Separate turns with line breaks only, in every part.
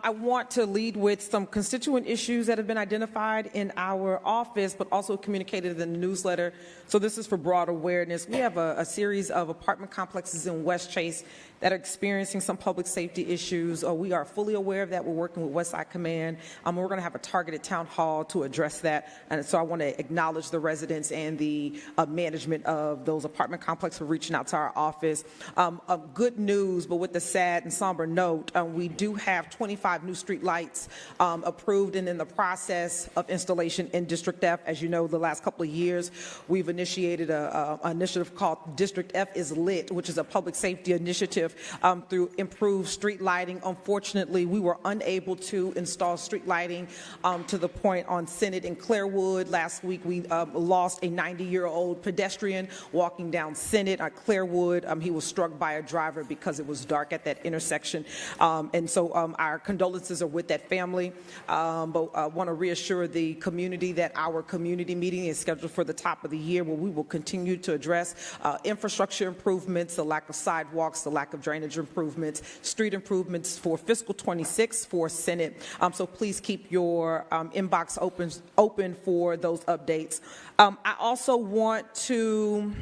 I want to lead with some constituent issues that have been identified in our office, but also communicated in the newsletter. So this is for broad awareness. We have a series of apartment complexes in West Chase that are experiencing some public safety issues. We are fully aware of that. We're working with Westside Command. We're going to have a targeted town hall to address that. And so I want to acknowledge the residents and the management of those apartment complexes for reaching out to our office. Good news, but with the sad and somber note, we do have 25 new street lights approved and in the process of installation in District F. As you know, the last couple of years, we've initiated an initiative called District F is Lit, which is a public safety initiative through improved street lighting. Unfortunately, we were unable to install street lighting to the point on Senate and Clairwood. Last week, we lost a 90-year-old pedestrian walking down Senate at Clairwood. He was struck by a driver because it was dark at that intersection. And so our condolences are with that family. But I want to reassure the community that our community meeting is scheduled for the top of the year, where we will continue to address infrastructure improvements, the lack of sidewalks, the lack of drainage improvements, street improvements for fiscal 26 for Senate. So please keep your inbox open for those updates. I also want to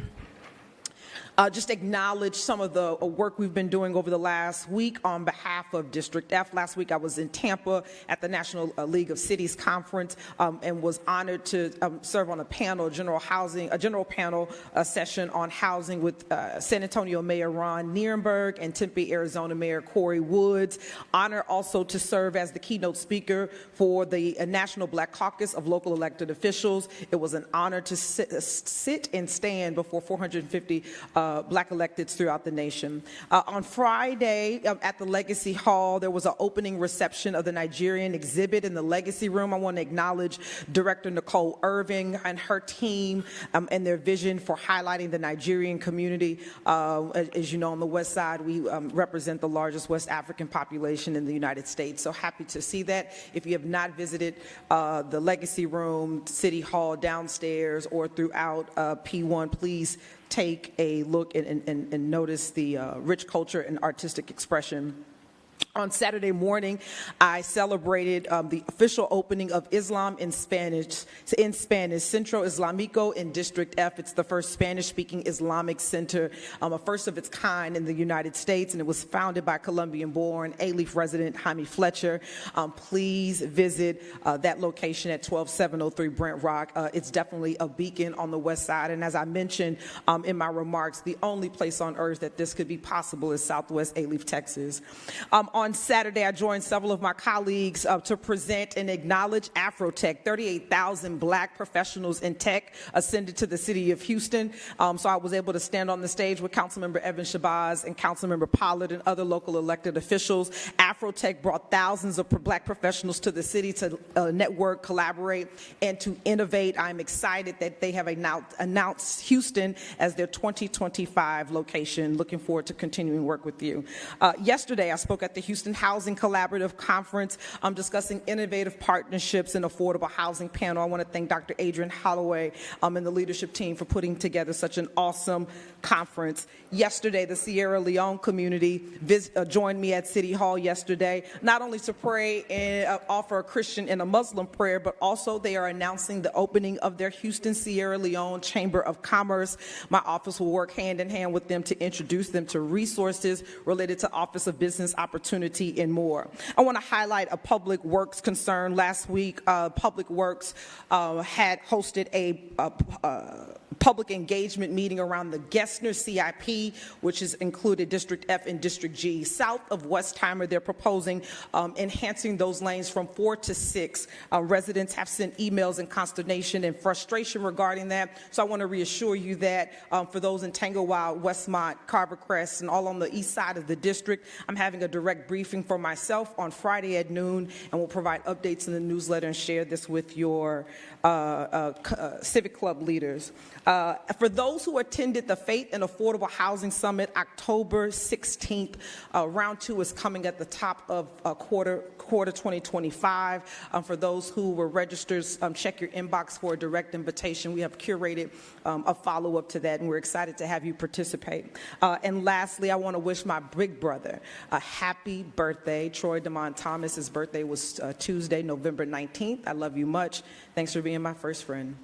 just acknowledge some of the work we've been doing over the last week on behalf of District F. Last week I was in Tampa at the National League of Cities Conference and was honored to serve on a panel, a general panel session on housing with San Antonio Mayor Ron Nirenberg and Tempe, Arizona Mayor Corey Woods. Honor also to serve as the keynote speaker for the National Black Caucus of Local Elected Officials. It was an honor to sit and stand before 450 Black electeds throughout the nation. On Friday at the Legacy Hall, there was an opening reception of the Nigerian exhibit in the Legacy Room. I want to acknowledge Director Nicole Irving and her team and their vision for highlighting the Nigerian community. As you know, on the West Side, we represent the largest West African population in the United States. So happy to see that. If you have not visited the Legacy Room, City Hall downstairs, or throughout P1, please take a look and notice the rich culture and artistic expression. On Saturday morning, I celebrated the official opening of Islam in Spanish, Centro Islamico in District F. It's the first Spanish-speaking Islamic center, a first of its kind in the United States, and it was founded by Colombian-born Alief resident Jaime Fletcher. Please visit that location at 12703 Brent Rock. It's definitely a beacon on the West Side, and as I mentioned in my remarks, the only place on earth that this could be possible is Southwest Alief, Texas. On Saturday, I joined several of my colleagues to present and acknowledge Afrotech. 38,000 Black professionals in tech ascended to the city of Houston. So I was able to stand on the stage with Councilmember Evan Shabazz and Councilmember Pollard and other local elected officials. Afrotech brought thousands of Black professionals to the city to network, collaborate, and to innovate. I'm excited that they have announced Houston as their 2025 location. Looking forward to continuing work with you. Yesterday, I spoke at the Houston Housing Collaborative Conference. I'm discussing innovative partnerships and affordable housing panel. I want to thank Dr. Adrian Holloway and the leadership team for putting together such an awesome conference. Yesterday, the Sierra Leone community joined me at City Hall yesterday, not only to pray and offer a Christian and a Muslim prayer, but also they are announcing the opening of their Houston Sierra Leone Chamber of Commerce. My office will work hand in hand with them to introduce them to resources related to Office of Business Opportunity and more. I want to highlight a public works concern. Last week, Public Works had hosted a public engagement meeting around the Gessner CIP, which has included District F and District G. South of Westheimer, they're proposing enhancing those lanes from 4 to 6. Residents have sent emails in consternation and frustration regarding that. So I want to reassure you that for those in Tanglewild, Westmont, Carver Crest, and all on the east side of the district, I'm having a direct briefing for myself on Friday at noon, and we'll provide updates in the newsletter and share this with your Civic Club leaders. For those who attended the Faith and Affordable Housing Summit, October 16th, round 2 is coming at the top of quarter 2025. For those who were registered, check your inbox for a direct invitation. We have curated a follow-up to that, and we're excited to have you participate. And lastly, I want to wish my big brother a happy birthday. Troy DeMond Thomas, his birthday was Tuesday, November 19th. I love you much. Thanks for being my first friend.